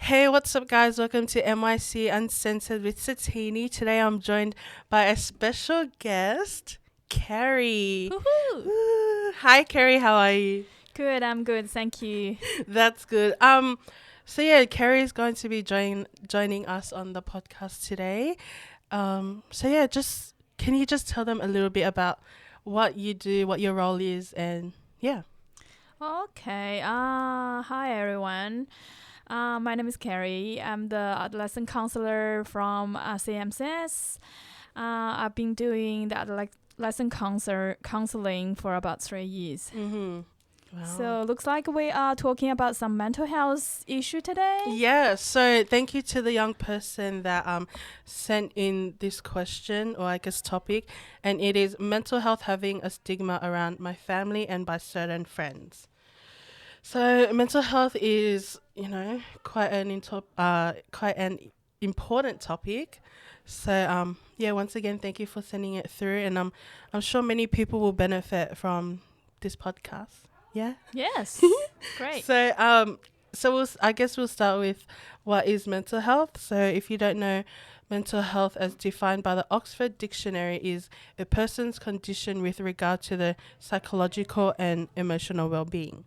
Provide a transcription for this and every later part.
Hey, what's up, guys? Welcome to MYC Uncensored with Satini. Today I'm joined by a special guest, Carrie. Woohoo! Woo. Hi, Carrie. How are you? Good, I'm good, thank you. That's good. So yeah, Carrie is going to be joining us on the podcast today. So yeah, just can you just tell them a little bit about what you do, what your role is, and yeah. Okay, hi everyone. My name is Carrie. I'm the adolescent counselor from CMCS. I've been doing the adolescent counseling for about 3 years. Mm-hmm. Wow. So looks like we are talking about some mental health issue today. Yeah, so thank you to the young person that sent in this question, or I guess topic, and it is mental health having a stigma around my family and by certain friends. So mental health is, quite an important topic. So yeah, once again, thank you for sending it through, and I'm sure many people will benefit from this podcast. Yeah. Yes, great. So I guess we'll start with what is mental health. So if you don't know, mental health as defined by the Oxford Dictionary is a person's condition with regard to the psychological and emotional well-being.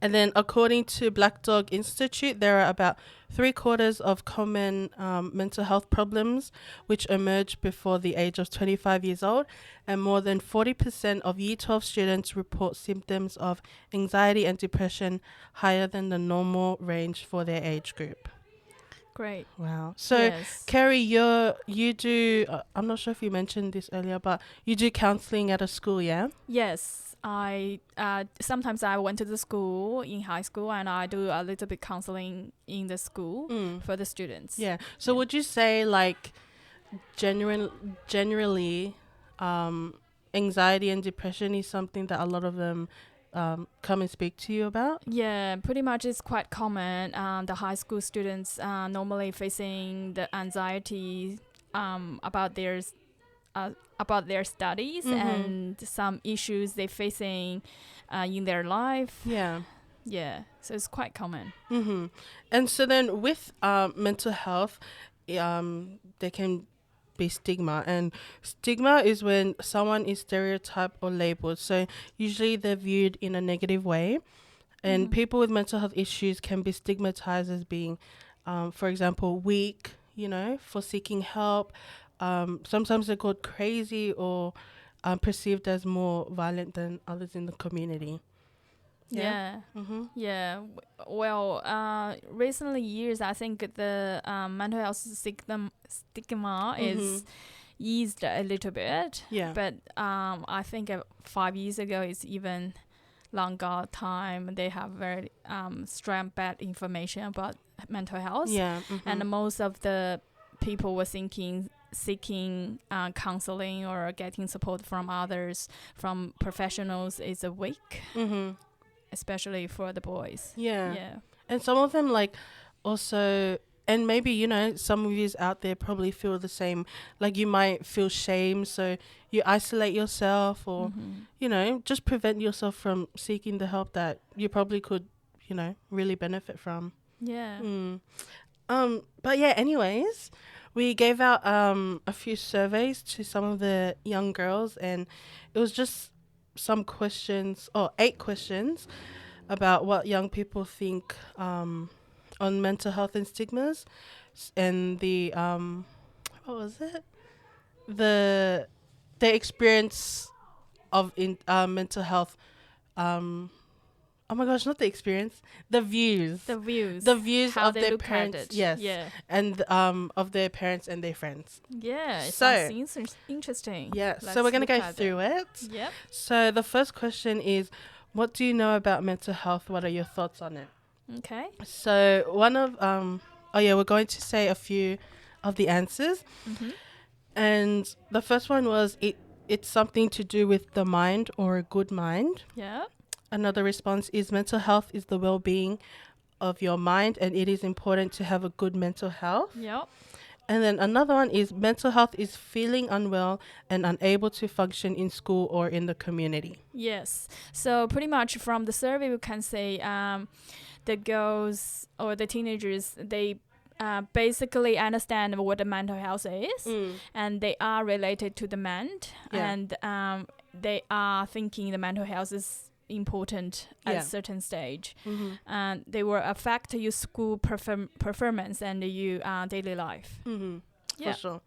And then according to Black Dog Institute, there are about 3/4 of common mental health problems which emerge before the age of 25 years old, and more than 40% of Year 12 students report symptoms of anxiety and depression higher than the normal range for their age group. Great. Wow. So, Yes. Carrie, you do, I'm not sure if you mentioned this earlier, but you do counselling at a school, yeah? Yes, I sometimes I went to the school in high school and I do a little bit counseling in the school for the students. Yeah. So Yeah. would you say like generally anxiety and depression is something that a lot of them come and speak to you about? Yeah, pretty much it's quite common. The high school students normally facing the anxiety about their studies and some issues they're facing in their life. Yeah. Yeah, so it's quite common. Mm-hmm. And so then with mental health, there can be stigma, and stigma is when someone is stereotyped or labeled. So usually they're viewed in a negative way, and people with mental health issues can be stigmatized as being, for example, weak, for seeking help. Sometimes they're called crazy or perceived as more violent than others in the community. Yeah. Mm-hmm. Yeah. Well, recently years, I think the mental health stigma is eased a little bit. Yeah. But I think 5 years ago is even longer time. They have very strong bad information about mental health. Yeah. And most of the people were seeking counseling or getting support from others, from professionals is weak. Especially for the boys. Yeah. And some of them also, and maybe, some of you out there probably feel the same. Like you might feel shame, so you isolate yourself or, just prevent yourself from seeking the help that you probably could, really benefit from. Yeah. But yeah, anyways, we gave out a few surveys to some of the young girls, and it was just some questions, 8 questions about what young people think on mental health and stigmas, and the what was it? The experience of mental health. Oh my gosh, not the experience. The views. The views How of they their look parents. at it. Yes. Yeah. And of their parents and their friends. Yeah. It So, sounds interesting. Yeah. Let's So we're gonna look go at through it. Yep. So the first question is, what do you know about mental health? What are your thoughts on it? Okay. So one of we're going to say a few of the answers. And the first one was it's something to do with the mind or a good mind. Yeah. Another response is mental health is the well-being of your mind, and it is important to have a good mental health. Yep. And then another one is mental health is feeling unwell and unable to function in school or in the community. Yes. So pretty much from the survey, we can say the girls or the teenagers, they basically understand what the mental health is, and they are related to the ment, and they are thinking the mental health is important at a certain stage, and they will affect your school performance and your daily life. For sure.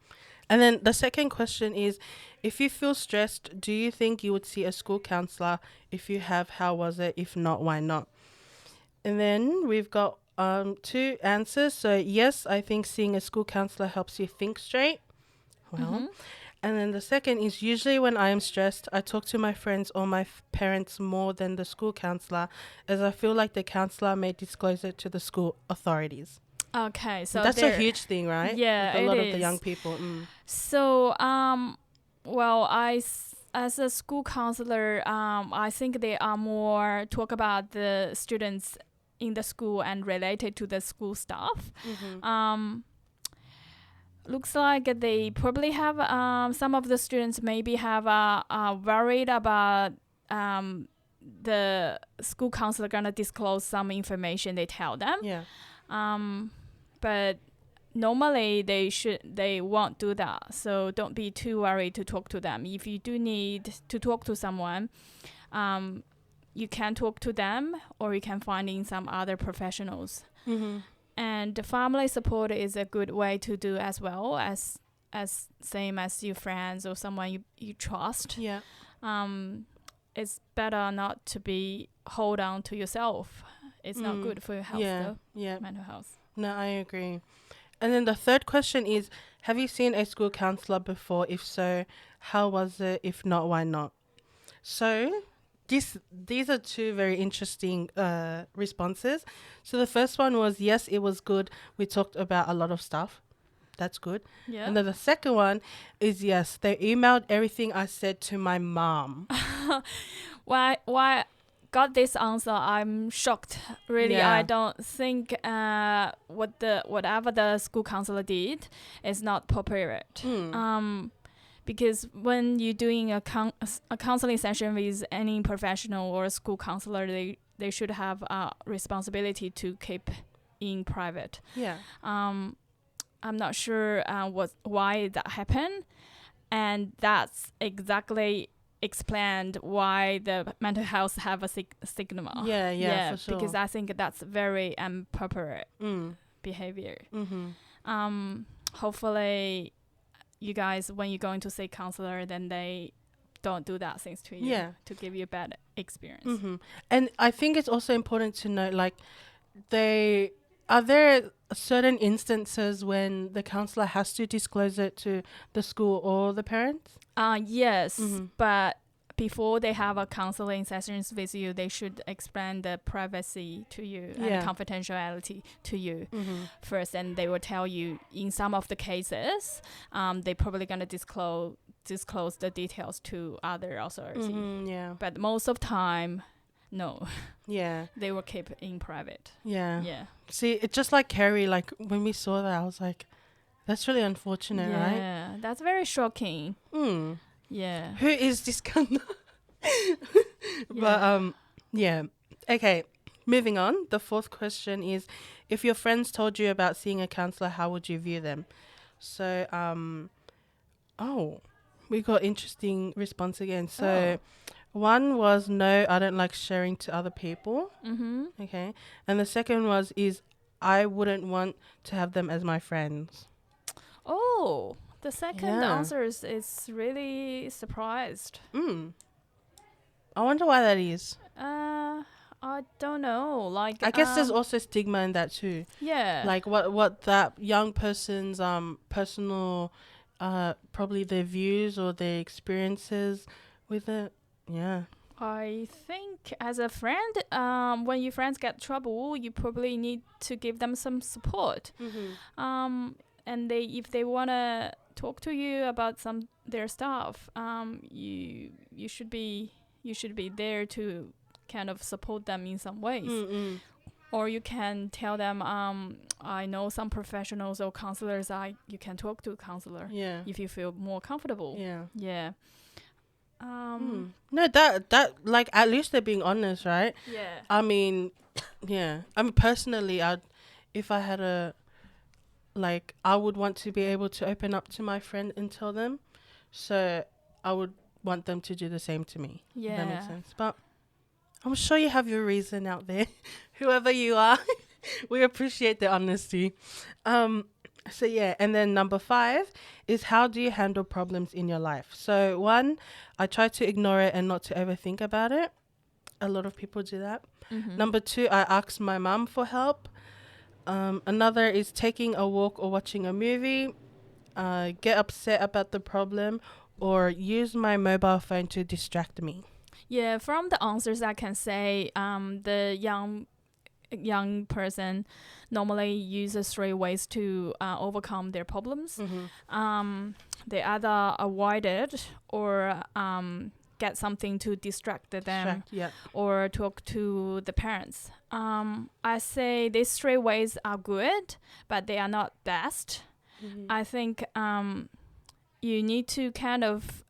And then the second question is, if you feel stressed, do you think you would see a school counselor? If you have, how was it? If not, why not? And then we've got 2 answers. So yes, I think seeing a school counselor helps you think straight. Well, and then the second is, usually when I am stressed, I talk to my friends or my parents more than the school counselor, as I feel like the counselor may disclose it to the school authorities. Okay, so that's a huge thing, right? Yeah, with a lot of the young people. So, well, as a school counselor, I think they are more talk about the students in the school and related to the school staff. Looks like they probably have some of the students maybe have worried about the school counselor gonna disclose some information they tell them. But normally they won't do that, so don't be too worried to talk to them. If you do need to talk to someone, you can talk to them, or you can find in some other professionals. And the family support is a good way to do as well, as same as your friends or someone you trust. It's better not to be hold on to yourself. It's not good for your health, though. Mental health. No, I agree. And then the third question is, have you seen a school counselor before? If so, how was it? If not, why not? So these are 2 very interesting responses. So the first one was, yes, it was good. We talked about a lot of stuff. That's good. And then the second one is, yes, they emailed everything I said to my mom. Why got this answer? I'm shocked. Really, I don't think whatever the school counselor did is not appropriate. Because when you're doing a counseling session with any professional or a school counselor, they should have a responsibility to keep in private. I'm not sure why that happened, and that's exactly explained why the mental health have a stigma. For sure. Because I think that's very inappropriate behavior. Hopefully, you guys, when you're going to see counselor, then they don't do that things to you to give you a bad experience. And I think it's also important to note, like, are there certain instances when the counselor has to disclose it to the school or the parents? Yes, but before they have a counseling sessions with you, they should explain the privacy to you and confidentiality to you first, and they will tell you in some of the cases, they probably gonna disclose the details to other authorities. But most of time, no. They will keep in private. See, it's just like Carrie. Like, when we saw that, I was like, that's really unfortunate, right? Yeah, that's very shocking. Yeah. Who is this guy? But okay, moving on. The fourth question is, if your friends told you about seeing a counselor, how would you view them? So we got interesting response again. So one was, no, I don't like sharing to other people. Okay. And the second was, I wouldn't want to have them as my friends. The second answer is really surprised. I wonder why that is. I don't know. Like, I guess there's also stigma in that too. Like what that young person's personal, probably their views or their experiences with it. I think as a friend, when your friends get trouble, you probably need to give them some support. And if they wanna talk to you about their stuff, you should be there to kind of support them in some ways. Or you can tell them, I know some professionals or counselors. You can talk to a counselor if you feel more comfortable. No, that like, at least they're being honest, right? I mean, Yeah. I mean, personally, if I had I would want to be able to open up to my friend and tell them. So I would want them to do the same to me. If that makes Yeah. sense. But I'm sure you have your reason out there. Whoever you are, we appreciate the honesty. So yeah, and then number 5 is, how do you handle problems in your life? So 1, I try to ignore it and not to overthink about it. A lot of people do that. Number 2, I ask my mum for help. Another is taking a walk or watching a movie. Get upset about the problem, or use my mobile phone to distract me. Yeah, from the answers I can say, the young person normally uses 3 ways to overcome their problems. They either avoid it, or get something to distract them, Yeah. or talk to the parents. I say these 3 ways are good, but they are not best. I think you need to kind of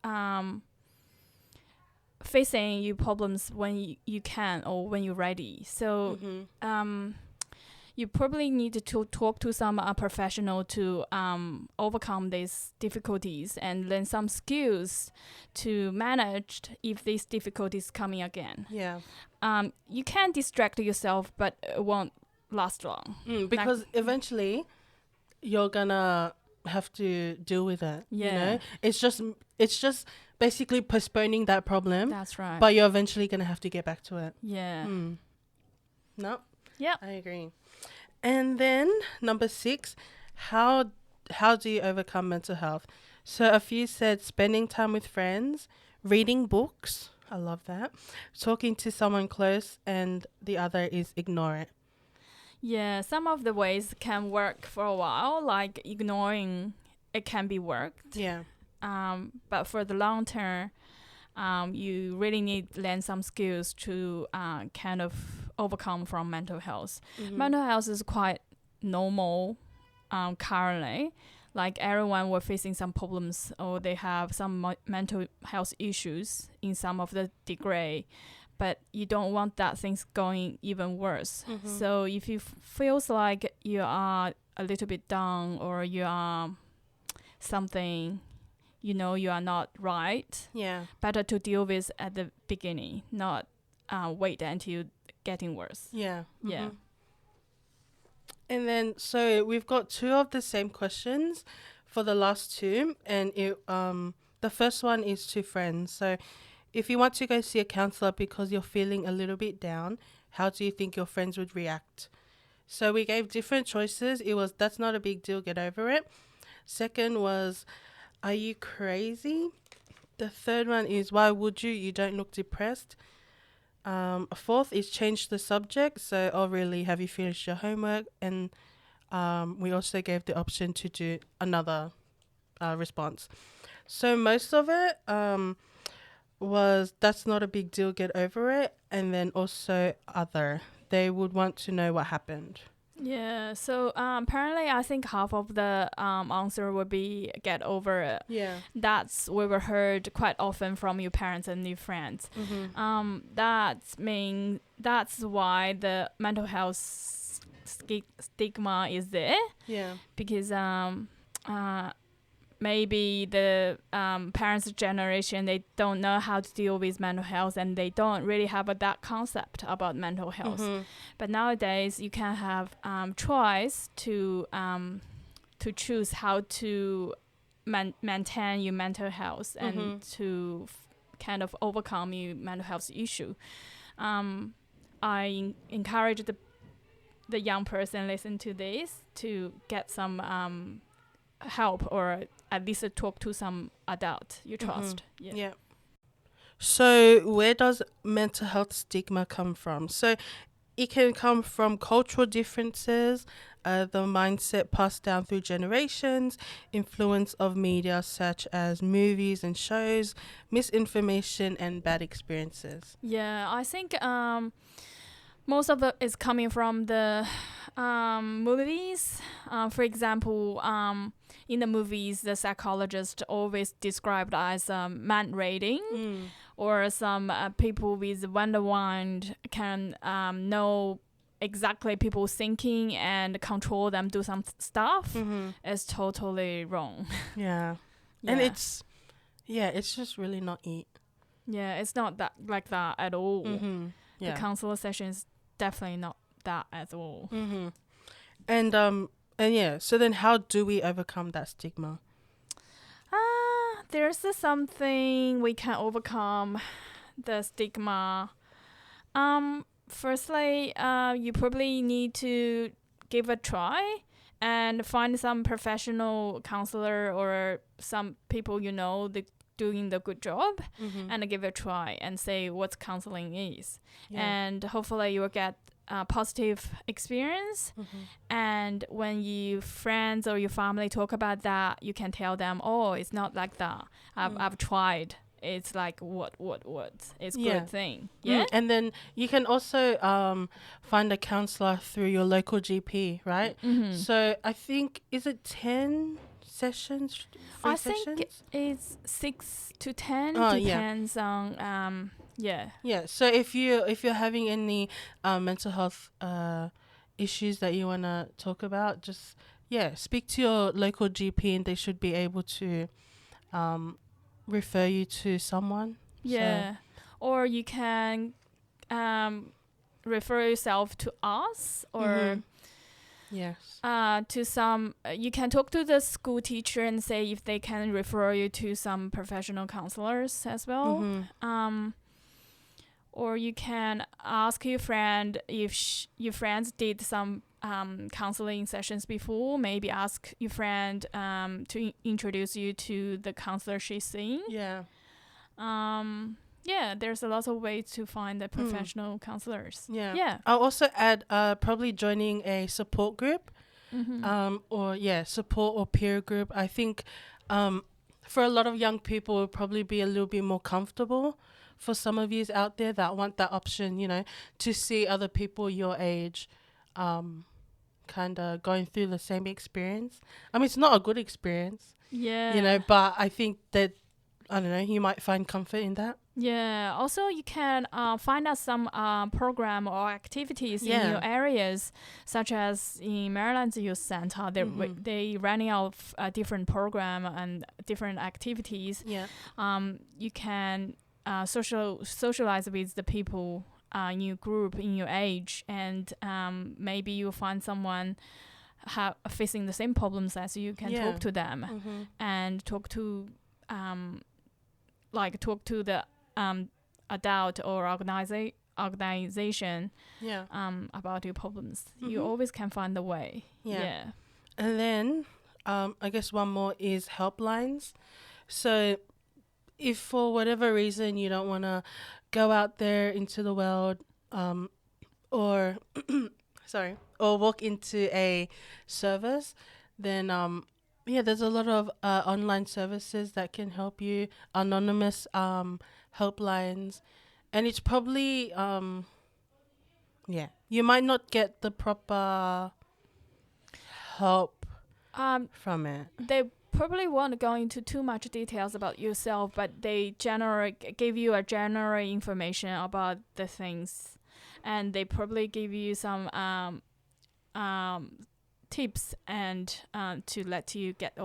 facing your problems when you can, or when you're ready. So you probably need to talk to some professional to overcome these difficulties and learn some skills to manage if these difficulties coming again. Yeah. You can distract yourself, but it won't last long. Because eventually you're gonna have to deal with it. Yeah. You know? It's just basically postponing that problem. That's right. But you're eventually gonna have to get back to it. Yeah. No? Yeah. I agree. And then number 6, how do you overcome mental health? So a few said spending time with friends, reading books. I love that. Talking to someone close, and the other is ignore it. Yeah, some of the ways can work for a while, like ignoring it can be worked. Yeah. But for the long term, you really need to learn some skills to kind of overcome from mental health. Mental health is quite normal currently. Like everyone were facing some problems, or they have some mental health issues in some of the degree. But you don't want that things going even worse. So if you feels like you are a little bit down, or you are something, you are not right, better to deal with at the beginning, not wait until getting worse. Yeah. Yeah. And then, so we've got 2 of the same questions for the last 2, and the first one is to friends. So if you want to go see a counsellor because you're feeling a little bit down, how do you think your friends would react? So we gave different choices. It was, that's not a big deal, get over it. Second was, are you crazy? The third one is, why would you? You don't look depressed. Fourth is, change the subject. So, oh really, have you finished your homework? And we also gave the option to do another response. So most of it was, that's not a big deal, get over it. And then also other, they would want to know what happened. Yeah, so apparently I think half of the answer would be get over it. Yeah. That's we were heard quite often from your parents and your friends. That's why the mental health stigma is there. Yeah. Because maybe the parents' generation, they don't know how to deal with mental health, and they don't really have that concept about mental health. But nowadays, you can have choice to choose how to maintain your mental health and to kind of overcome your mental health issue. I encourage the young person listen to this to get some help, or at least talk to some adult you trust. Yeah. So where does mental health stigma come from? So it can come from cultural differences, the mindset passed down through generations, influence of media such as movies and shows, misinformation, and bad experiences. Yeah, I think most of it is coming from the movies. For example, in the movies, the psychologist always described as man reading, or some people with wonderwand can know exactly people thinking and control them do some stuff Mm-hmm. is totally wrong. Yeah. Yeah. And it's just really not it. Yeah, it's not that like that at all. Mm-hmm. The Yeah. counselor session is definitely not that at all. Mm-hmm. And yeah, so then how do we overcome that stigma? There's something we can overcome the stigma. Firstly, you probably need to give a try and find some professional counselor or some people doing the good job, Mm-hmm. and give it a try and say what counseling is. Yeah. And hopefully you will get a positive experience. Mm-hmm. And when your friends or your family talk about that, you can tell them, oh, it's not like that. I've tried. It's like what? It's Yeah. good thing. Yeah. And then you can also find a counselor through your local GP, right? Mm-hmm. So I think, is it 10 sessions? Free I sessions? think it's 6 to 10. Oh, yeah. Depends on yeah. Yeah. So if you're having any mental health issues that you want to talk about, just speak to your local GP and they should be able to refer you to someone. Yeah. Or you can refer yourself to us or Mhm. Yes. to some you can talk to the school teacher and say if they can refer you to some professional counselors as well. Mhm. Or you can ask your friend if your friends did some counseling sessions before. Maybe ask your friend to introduce you to the counselor she's seeing. Yeah. Yeah, there's a lot of ways to find the professional counselors. Yeah. Yeah. I'll also add probably joining a support group, Mm-hmm. support or peer group. I think for a lot of young people, it would probably be a little bit more comfortable. For some of you out there that want that option, to see other people your age, kind of going through the same experience. I mean, it's not a good experience, Yeah. but I think that, I don't know, you might find comfort in that. Yeah. Also, you can find out some program or activities in your areas, such as in Maryland's Youth Center. They running out of different program and different activities. Yeah. You can socialize with the people in your group in your age, and maybe you'll find someone facing the same problems as you. Can talk to them and talk to the adult or organization about your problems. You always can find a way. Yeah. And then I guess one more is helplines. So if for whatever reason you don't want to go out there into the world or walk into a service, then there's a lot of online services that can help you, anonymous helplines, and it's probably you might not get the proper help from it. They probably won't go into too much details about yourself, but they give you a general information about the things, and they probably give you some tips and to let you get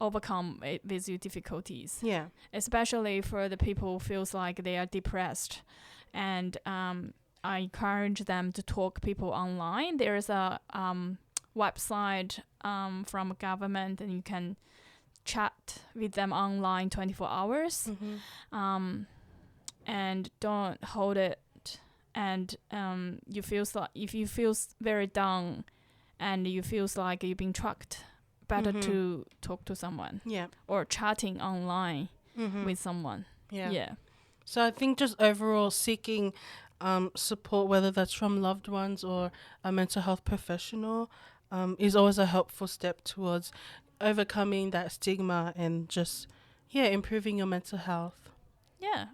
overcome it with your difficulties. Yeah. Especially for the people who feels like they are depressed, and I encourage them to talk people online. There is a website from government, and you can chat with them online 24 hours. And don't hold it. And you feel if you feel very down and you feel like you've been tracked, better to talk to someone. Yeah. Or chatting online with someone. Yeah. So I think just overall seeking support, whether that's from loved ones or a mental health professional, is always a helpful step towards overcoming that stigma and just improving your mental health. Yeah.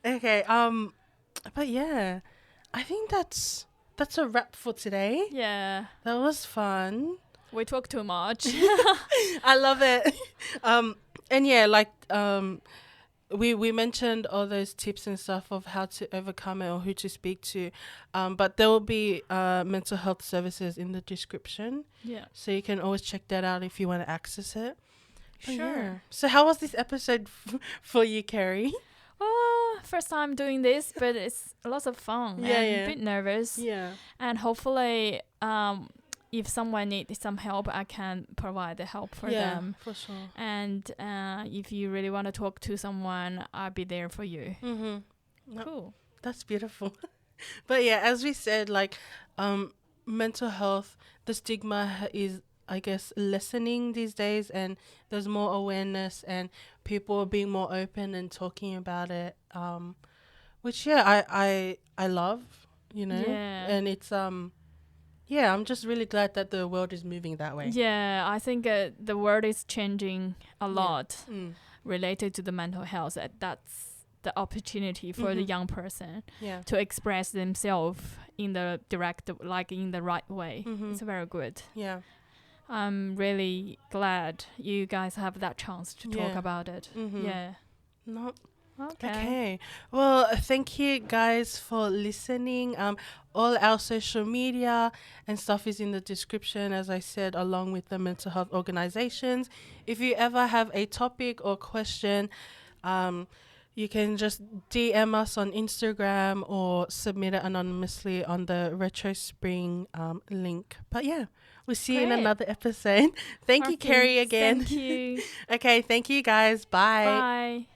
Okay. But I think that's a wrap for today. Yeah. That was fun. We talk too much. I love it. And we mentioned all those tips and stuff of how to overcome it or who to speak to, but there will be mental health services in the description, Yeah. so you can always check that out if you want to access it. But Sure. yeah. So how was this episode for you, Carrie? Oh, first time doing this, but it's lots of fun Yeah, and yeah. a bit nervous. Yeah. And hopefully, if someone needs some help, I can provide the help for them. For sure. And if you really want to talk to someone, I'll be there for you. Mm-hmm. Cool. That's beautiful. But yeah, as we said, like, mental health, the stigma is, I guess, lessening these days, and there's more awareness and people are being more open and talking about it. Which I love, you know. Yeah. And it's yeah, I'm just really glad that the world is moving that way. Yeah, I think the world is changing a lot Mm. related to the mental health. That's the opportunity for the young person Yeah. to express themselves in the in the right way. Mhm. It's very good. Yeah. I'm really glad you guys have that chance to talk Yeah. about it. Mhm. Yeah. No. Okay. Okay. Well, thank you guys for listening. All our social media and stuff is in the description, as I said, along with the mental health organizations. If you ever have a topic or question, you can just DM us on Instagram or submit it anonymously on the Retro Spring link. But yeah, we'll see you in Great. another episode. Thank you, Perfect. Carrie, again. Thank you. Okay, thank you guys. Bye. Bye.